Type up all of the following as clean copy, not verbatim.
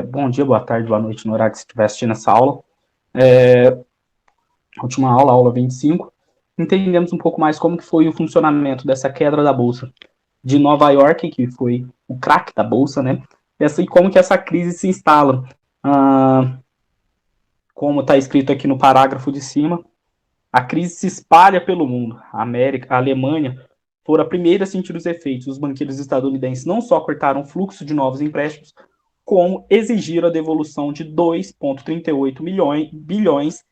Bom dia, boa tarde, boa noite, no horário que você estiver assistindo essa aula. Última aula, aula 25. Entendemos um pouco mais como que foi o funcionamento dessa queda da Bolsa de Nova York, que foi o crack da Bolsa, né? E como que essa crise se instala. Como está escrito aqui no parágrafo de cima, a crise se espalha pelo mundo. A Alemanha foram a primeira a sentir os efeitos. Os banqueiros estadunidenses não só cortaram o fluxo de novos empréstimos, como exigiram a devolução de 2,38 bilhões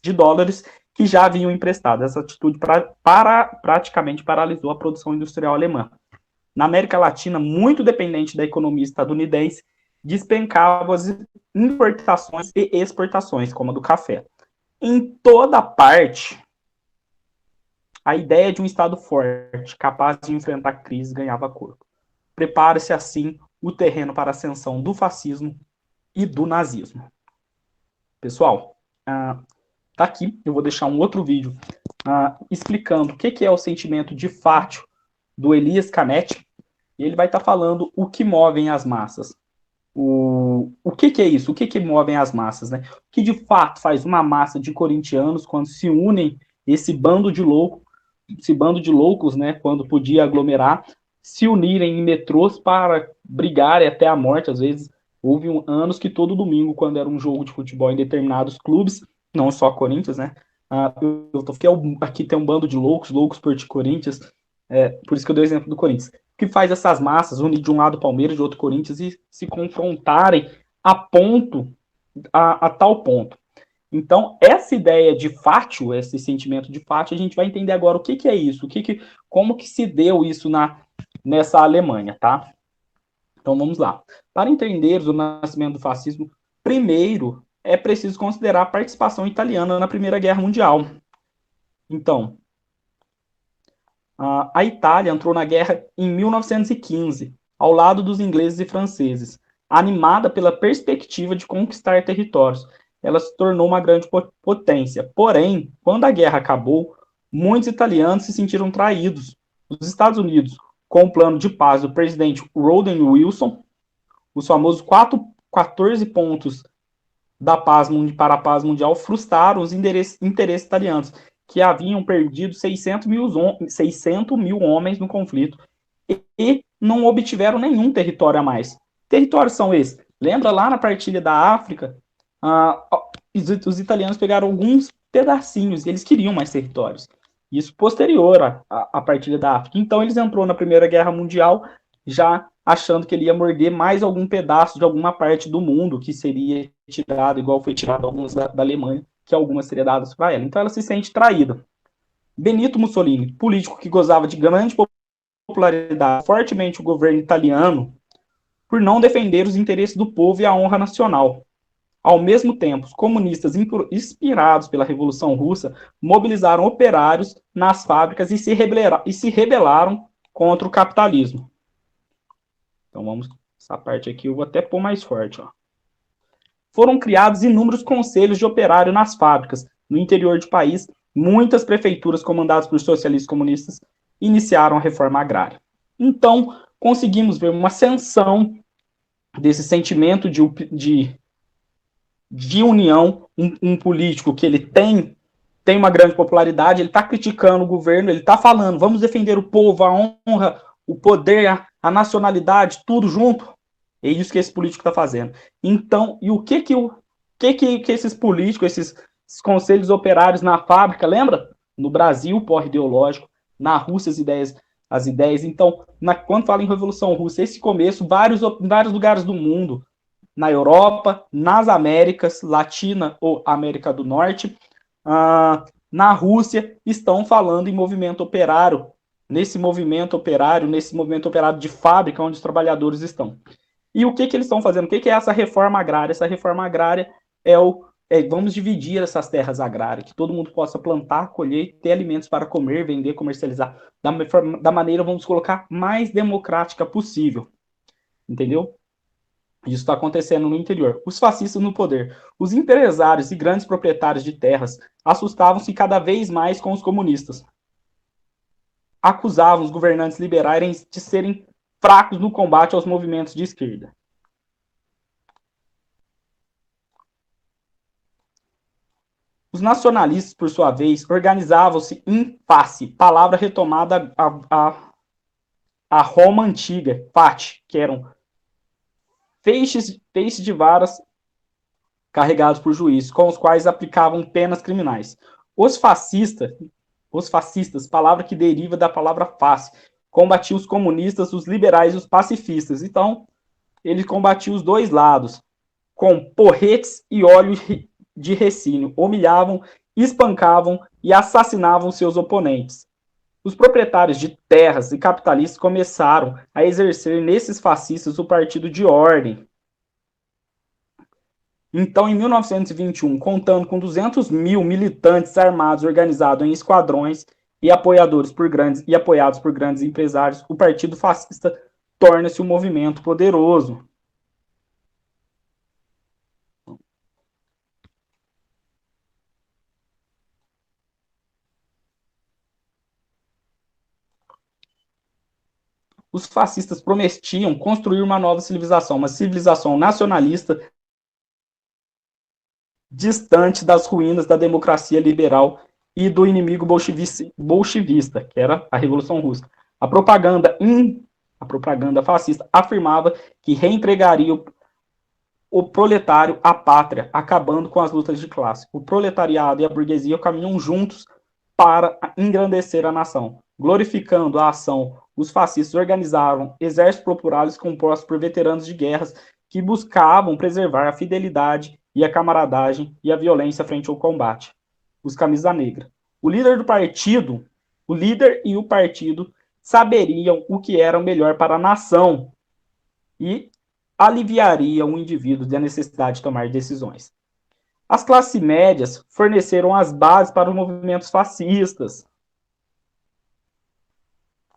de dólares que já haviam emprestado. Essa atitude praticamente paralisou a produção industrial alemã. Na América Latina, muito dependente da economia estadunidense, despencavam as importações e exportações, como a do café. Em toda parte, a ideia de um Estado forte, capaz de enfrentar crises, ganhava corpo. Prepara-se assim o terreno para a ascensão do fascismo e do nazismo. Pessoal, tá aqui, eu vou deixar um outro vídeo explicando o que é o sentimento de fátio do Elias Canetti, e ele vai estar falando o que movem as massas. O que é isso? O que movem as massas, né? O que de fato faz uma massa de corintianos quando se unem esse bando de loucos, né? Quando podia aglomerar, se unirem em metrôs para brigarem até a morte. Às vezes houve anos que todo domingo, quando era um jogo de futebol em determinados clubes, não só Corinthians, né? Aqui tem um bando de loucos por Corinthians. Por isso que eu dei o exemplo do Corinthians, que faz essas massas unir de um lado Palmeiras, de outro Corinthians, e se confrontarem a tal ponto. Então, essa ideia de fátio, esse sentimento de fátio, a gente vai entender agora o que é isso, como que se deu isso nessa Alemanha, tá? Então, vamos lá. Para entender o nascimento do fascismo, primeiro é preciso considerar a participação italiana na Primeira Guerra Mundial. Então, a Itália entrou na guerra em 1915, ao lado dos ingleses e franceses. Animada pela perspectiva de conquistar territórios, ela se tornou uma grande potência. Porém, quando a guerra acabou, muitos italianos se sentiram traídos. Os Estados Unidos, com o plano de paz do presidente Woodrow Wilson, os famosos 14 pontos para a paz mundial frustraram os interesses italianos, que haviam perdido 600 mil homens no conflito e não obtiveram nenhum território a mais. Territórios são esses? Lembra lá na partilha da África? Os italianos pegaram alguns pedacinhos e eles queriam mais territórios. Isso posterior à partilha da África. Então eles entrou na Primeira Guerra Mundial já achando que ele ia morder mais algum pedaço de alguma parte do mundo que seria tirado, igual foi tirado algumas da Alemanha, que algumas seriam dadas para ela. Então ela se sente traída. Benito Mussolini, político que gozava de grande popularidade, fortemente o governo italiano, por não defender os interesses do povo e a honra nacional. Ao mesmo tempo, os comunistas, inspirados pela Revolução Russa, mobilizaram operários nas fábricas e se rebelaram contra o capitalismo. Então vamos, essa parte aqui eu vou até pôr mais forte. Ó. Foram criados inúmeros conselhos de operário nas fábricas. No interior do país, muitas prefeituras comandadas por socialistas comunistas iniciaram a reforma agrária. Então, conseguimos ver uma ascensão desse sentimento de união, um político que ele tem uma grande popularidade, ele está criticando o governo, ele está falando, vamos defender o povo, a honra, o poder, a nacionalidade, tudo junto. É isso que esse político está fazendo. Então, e o que esses políticos, esses conselhos operários na fábrica, lembra? No Brasil, porra ideológico, na Rússia, as ideias. Então, quando fala em Revolução Russa, esse começo, vários lugares do mundo, na Europa, nas Américas Latina ou América do Norte, na Rússia, estão falando em movimento operário, nesse movimento operário de fábrica onde os trabalhadores estão. E o que eles estão fazendo? O que é essa reforma agrária? Essa reforma agrária vamos dividir essas terras agrárias, que todo mundo possa plantar, colher, ter alimentos para comer, vender, comercializar, da maneira, vamos colocar, mais democrática possível. Entendeu? Isso está acontecendo no interior. Os fascistas no poder. Os empresários e grandes proprietários de terras assustavam-se cada vez mais com os comunistas. Acusavam os governantes liberais de serem fracos no combate aos movimentos de esquerda. Os nacionalistas, por sua vez, organizavam-se em face, palavra retomada a Roma antiga, fati, que eram feixes de varas carregados por juízes, com os quais aplicavam penas criminais. Os fascistas, palavra que deriva da palavra face, combatiam os comunistas, os liberais e os pacifistas. Então, ele combatia os dois lados, com porretes e óleo de recínio, humilhavam, espancavam e assassinavam seus oponentes. Os proprietários de terras e capitalistas começaram a exercer nesses fascistas o partido de ordem. Então, em 1921, contando com 200 mil militantes armados organizados em esquadrões e apoiados por grandes empresários, o Partido Fascista torna-se um movimento poderoso. Os fascistas prometiam construir uma nova civilização, uma civilização nacionalista distante das ruínas da democracia liberal e do inimigo bolchivista, que era a Revolução Russa. A propaganda fascista afirmava que reentregaria o proletário à pátria, acabando com as lutas de classe. O proletariado e a burguesia caminham juntos para engrandecer a nação. Glorificando a ação, os fascistas organizaram exércitos populares compostos por veteranos de guerras que buscavam preservar a fidelidade e a camaradagem e a violência frente ao combate. Os camisa negra. O líder e o partido saberiam o que era o melhor para a nação e aliviariam o indivíduo da necessidade de tomar decisões. As classes médias forneceram as bases para os movimentos fascistas.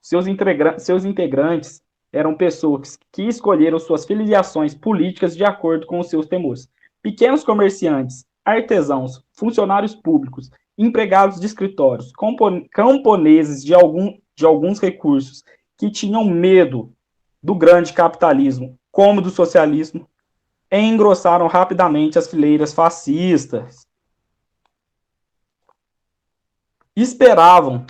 Seus integrantes eram pessoas que escolheram suas filiações políticas de acordo com os seus temores. Pequenos comerciantes, artesãos, funcionários públicos, empregados de escritórios, camponeses de alguns recursos que tinham medo do grande capitalismo, como do socialismo, engrossaram rapidamente as fileiras fascistas. Esperavam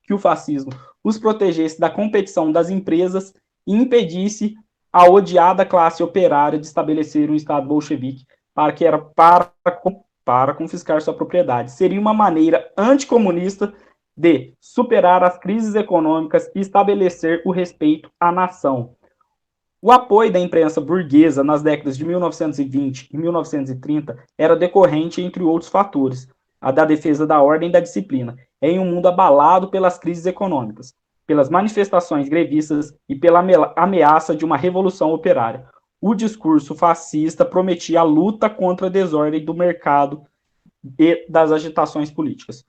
que o fascismo os protegesse da competição das empresas e impedisse a odiada classe operária de estabelecer um Estado bolchevique para confiscar sua propriedade. Seria uma maneira anticomunista de superar as crises econômicas e estabelecer o respeito à nação. O apoio da imprensa burguesa nas décadas de 1920 e 1930 era decorrente, entre outros fatores, a da defesa da ordem e da disciplina, em um mundo abalado pelas crises econômicas, pelas manifestações grevistas e pela ameaça de uma revolução operária. O discurso fascista prometia a luta contra a desordem do mercado e das agitações políticas.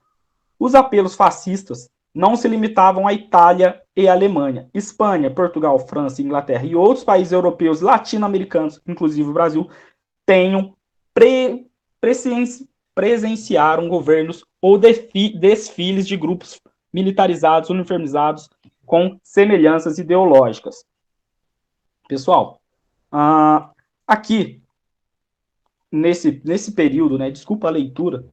Os apelos fascistas não se limitavam à Itália e à Alemanha. Espanha, Portugal, França, Inglaterra e outros países europeus latino-americanos, inclusive o Brasil, presenciaram governos ou desfiles de grupos militarizados, uniformizados, com semelhanças ideológicas. Pessoal, aqui, nesse período, né, desculpa a leitura,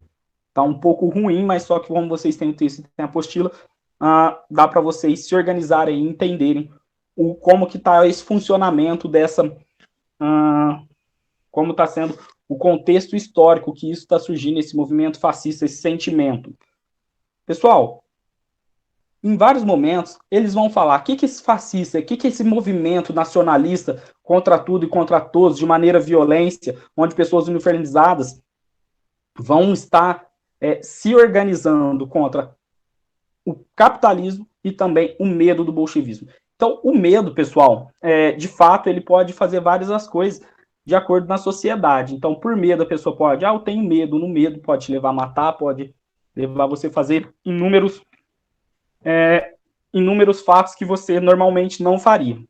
tá um pouco ruim, mas só que como vocês têm o texto e tem a apostila, dá para vocês se organizarem e entenderem como que está esse funcionamento dessa, como está sendo o contexto histórico que isso está surgindo, esse movimento fascista, esse sentimento. Pessoal, em vários momentos, eles vão falar o que esse fascista, o que esse movimento nacionalista contra tudo e contra todos, de maneira violência, onde pessoas uniformizadas vão estar se organizando contra o capitalismo e também o medo do bolchevismo. Então, o medo, pessoal, de fato, ele pode fazer várias coisas de acordo na sociedade. Então, por medo, a pessoa pode, eu tenho medo, no medo pode te levar a matar, pode levar você a fazer inúmeros fatos que você normalmente não faria.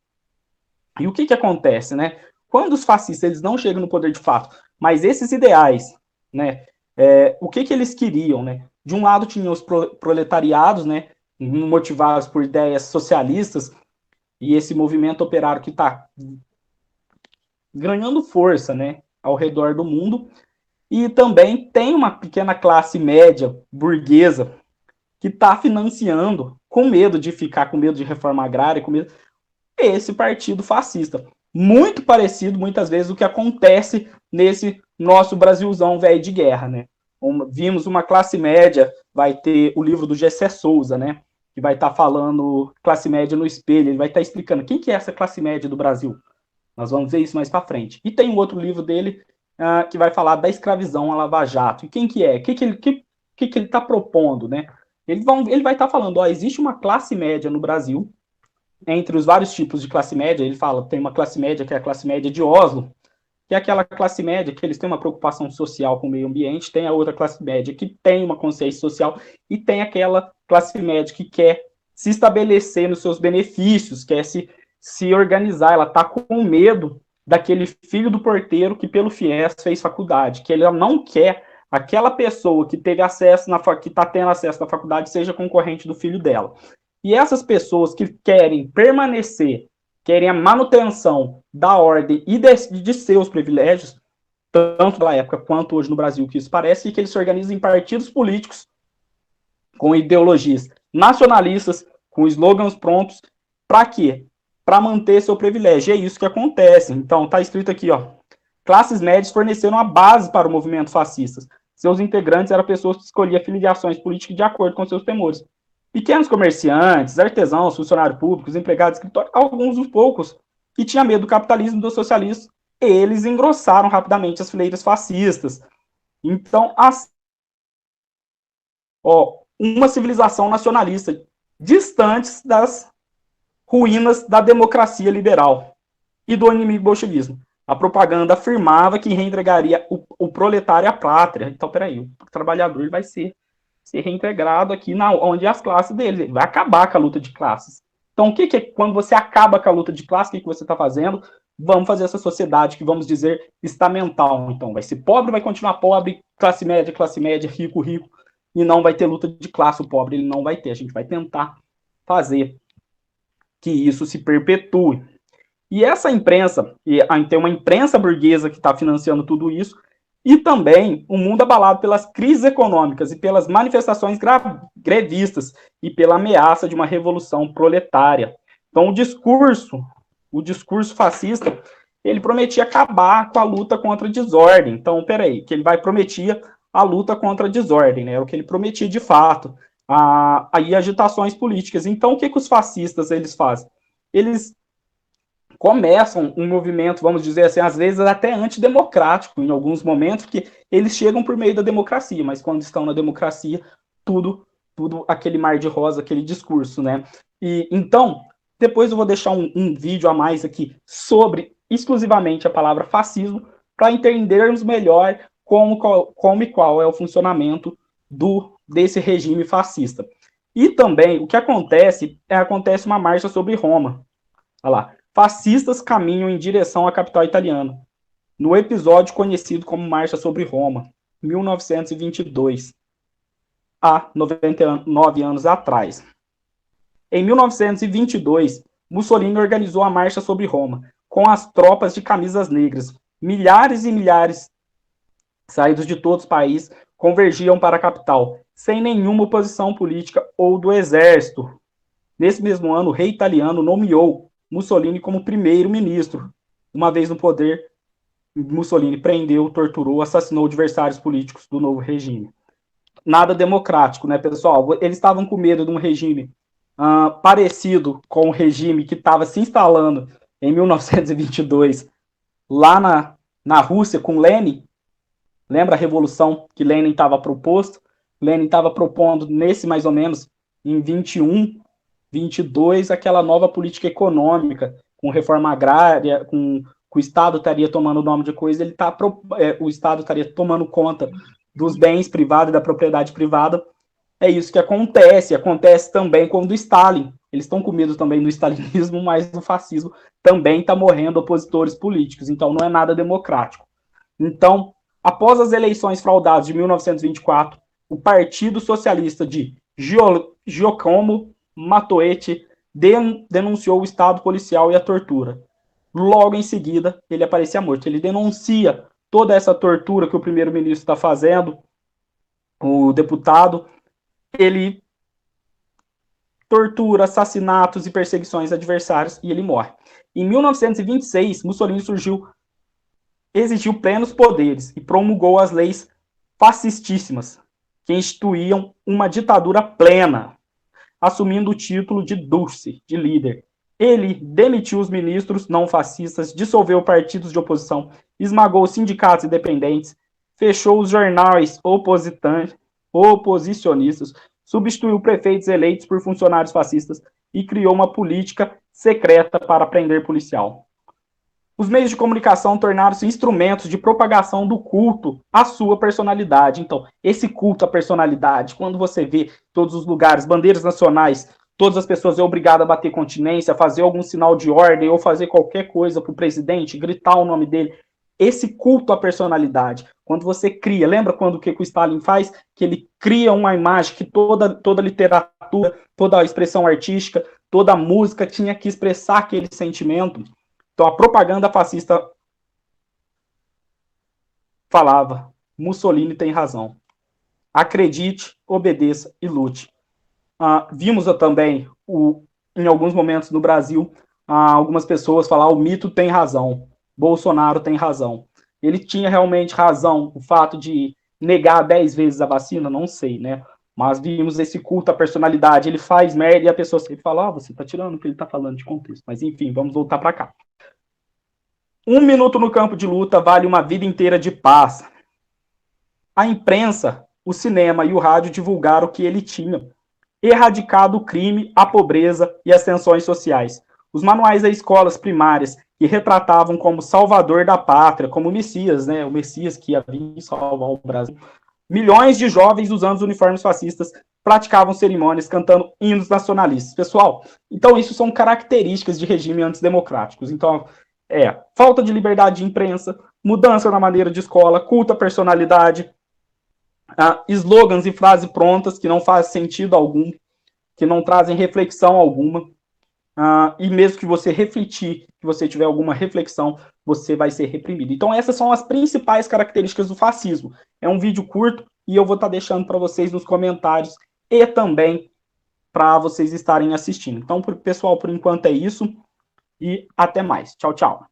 E o que acontece, né? Quando os fascistas eles não chegam no poder de fato, mas esses ideais, né? O que eles queriam, né? De um lado tinham os proletariados, né? Motivados por ideias socialistas, e esse movimento operário que está ganhando força, né? Ao redor do mundo. E também tem uma pequena classe média burguesa que está financiando, com medo de ficar com medo de reforma agrária, com medo, esse partido fascista. Muito parecido, muitas vezes, o que acontece nesse nosso Brasilzão velho de guerra, né? Vimos uma classe média, vai ter o livro do Gessé Souza, né? Que vai estar falando classe média no espelho, ele vai estar explicando quem que é essa classe média do Brasil. Nós vamos ver isso mais para frente. E tem um outro livro dele que vai falar da escravidão a Lava Jato. E quem que é? O que ele está propondo, né? Ele vai estar falando, ó, existe uma classe média no Brasil, entre os vários tipos de classe média, ele fala, tem uma classe média que é a classe média de Oslo, que é aquela classe média que eles têm uma preocupação social com o meio ambiente, tem a outra classe média que tem uma consciência social, e tem aquela classe média que quer se estabelecer nos seus benefícios, quer se organizar, ela está com medo daquele filho do porteiro que pelo FIES fez faculdade, que ele não quer aquela pessoa que teve acesso que está tendo acesso na faculdade seja concorrente do filho dela. E essas pessoas que querem permanecer, querem a manutenção da ordem e de seus privilégios, tanto na época quanto hoje no Brasil, que isso parece, e que eles se organizam em partidos políticos com ideologias nacionalistas, com slogans prontos, para quê? Para manter seu privilégio. E é isso que acontece. Então, está escrito aqui, ó, classes médias forneceram a base para o movimento fascista. Seus integrantes eram pessoas que escolhiam filiações políticas de acordo com seus temores. Pequenos comerciantes, artesãos, funcionários públicos, empregados de escritório, alguns dos poucos que tinham medo do capitalismo e do socialismo, eles engrossaram rapidamente as fileiras fascistas. Então, uma civilização nacionalista, distantes das ruínas da democracia liberal e do inimigo bolchevismo. A propaganda afirmava que reentregaria o proletário à pátria. Então, peraí, o trabalhador vai ser reintegrado aqui onde as classes dele. Vai acabar com a luta de classes. Então, o que é quando você acaba com a luta de classes, o que você está fazendo? Vamos fazer essa sociedade que, vamos dizer, estamental. Então, vai ser pobre, vai continuar pobre, classe média, rico, rico, e não vai ter luta de classe. O pobre ele não vai ter. A gente vai tentar fazer que isso se perpetue. E essa imprensa, tem uma imprensa burguesa que está financiando tudo isso, e também o mundo abalado pelas crises econômicas e pelas manifestações grevistas e pela ameaça de uma revolução proletária. Então, o discurso fascista, ele prometia acabar com a luta contra a desordem. Então, peraí, que ele prometia a luta contra a desordem, né? Era o que ele prometia de fato. Aí agitações políticas. Então, o que os fascistas eles fazem? Eles começam um movimento, vamos dizer assim, às vezes até antidemocrático, em alguns momentos, que eles chegam por meio da democracia, mas quando estão na democracia, tudo aquele mar de rosa, aquele discurso, né? E então, depois eu vou deixar um vídeo a mais aqui sobre exclusivamente a palavra fascismo, para entendermos melhor como e qual é o funcionamento desse regime fascista. E também, o que acontece uma marcha sobre Roma. Olha lá. Fascistas caminham em direção à capital italiana, no episódio conhecido como Marcha sobre Roma, 1922, há 99 anos atrás. Em 1922, Mussolini organizou a Marcha sobre Roma, com as tropas de camisas negras. Milhares e milhares, saídos de todos os países, convergiam para a capital, sem nenhuma oposição política ou do exército. Nesse mesmo ano, o rei italiano nomeou Mussolini como primeiro-ministro. Uma vez no poder, Mussolini prendeu, torturou, assassinou adversários políticos do novo regime. Nada democrático, né, pessoal? Eles estavam com medo de um regime parecido com o regime que estava se instalando em 1922 lá na Rússia com Lenin. Lembra a revolução que Lenin estava proposto? Lenin estava propondo nesse mais ou menos em 22, aquela nova política econômica, com reforma agrária, com o Estado estaria tomando o nome de coisa, o Estado estaria tomando conta dos bens privados e da propriedade privada. É isso que acontece também com o do Stalin. Eles estão com medo também do stalinismo, mas no fascismo também está morrendo opositores políticos, então não é nada democrático. Então, após as eleições fraudadas de 1924, o Partido Socialista de Giacomo Matteotti denunciou o estado policial e a tortura. Logo em seguida, ele aparecia morto. Ele denuncia toda essa tortura que o primeiro-ministro está fazendo, o deputado, ele tortura, assassinatos e perseguições adversários e ele morre. Em 1926, Mussolini exigiu plenos poderes e promulgou as leis fascistíssimas, que instituíam uma ditadura plena, assumindo o título de Dulce, de líder. Ele demitiu os ministros não fascistas, dissolveu partidos de oposição, esmagou sindicatos independentes, fechou os jornais oposicionistas, substituiu prefeitos eleitos por funcionários fascistas e criou uma política secreta para prender policial. Os meios de comunicação tornaram-se instrumentos de propagação do culto à sua personalidade. Então, esse culto à personalidade, quando você vê todos os lugares, bandeiras nacionais, todas as pessoas é obrigada a bater continência, fazer algum sinal de ordem ou fazer qualquer coisa para o presidente, gritar o nome dele. Esse culto à personalidade, quando você cria, lembra quando o que o Stalin faz? Que ele cria uma imagem que toda literatura, toda a expressão artística, toda a música tinha que expressar aquele sentimento. Então, a propaganda fascista falava: Mussolini tem razão. Acredite, obedeça e lute. Vimos também, em alguns momentos no Brasil, algumas pessoas falar: o mito tem razão, Bolsonaro tem razão. Ele tinha realmente razão, o fato de negar 10 vezes a vacina? Não sei, né? Mas vimos esse culto à personalidade. Ele faz merda e a pessoa sempre fala: você tá tirando o que ele tá falando de contexto. Mas enfim, vamos voltar para cá. 1 minuto no campo de luta vale uma vida inteira de paz. A imprensa, o cinema e o rádio divulgaram que ele tinha erradicado o crime, a pobreza e as tensões sociais. Os manuais das escolas primárias que retratavam como salvador da pátria, como o Messias, né? O Messias que ia vir salvar o Brasil. Milhões de jovens usando os uniformes fascistas praticavam cerimônias cantando hinos nacionalistas. Pessoal, então isso são características de regime antidemocráticos. Então, falta de liberdade de imprensa, mudança na maneira de escola, culto à personalidade, slogans e frases prontas que não fazem sentido algum, que não trazem reflexão alguma, e mesmo que você refletir, que você tiver alguma reflexão, você vai ser reprimido. Então essas são as principais características do fascismo. É um vídeo curto e eu vou estar deixando para vocês nos comentários e também para vocês estarem assistindo. Então, pessoal, por enquanto é isso. E até mais. Tchau, tchau.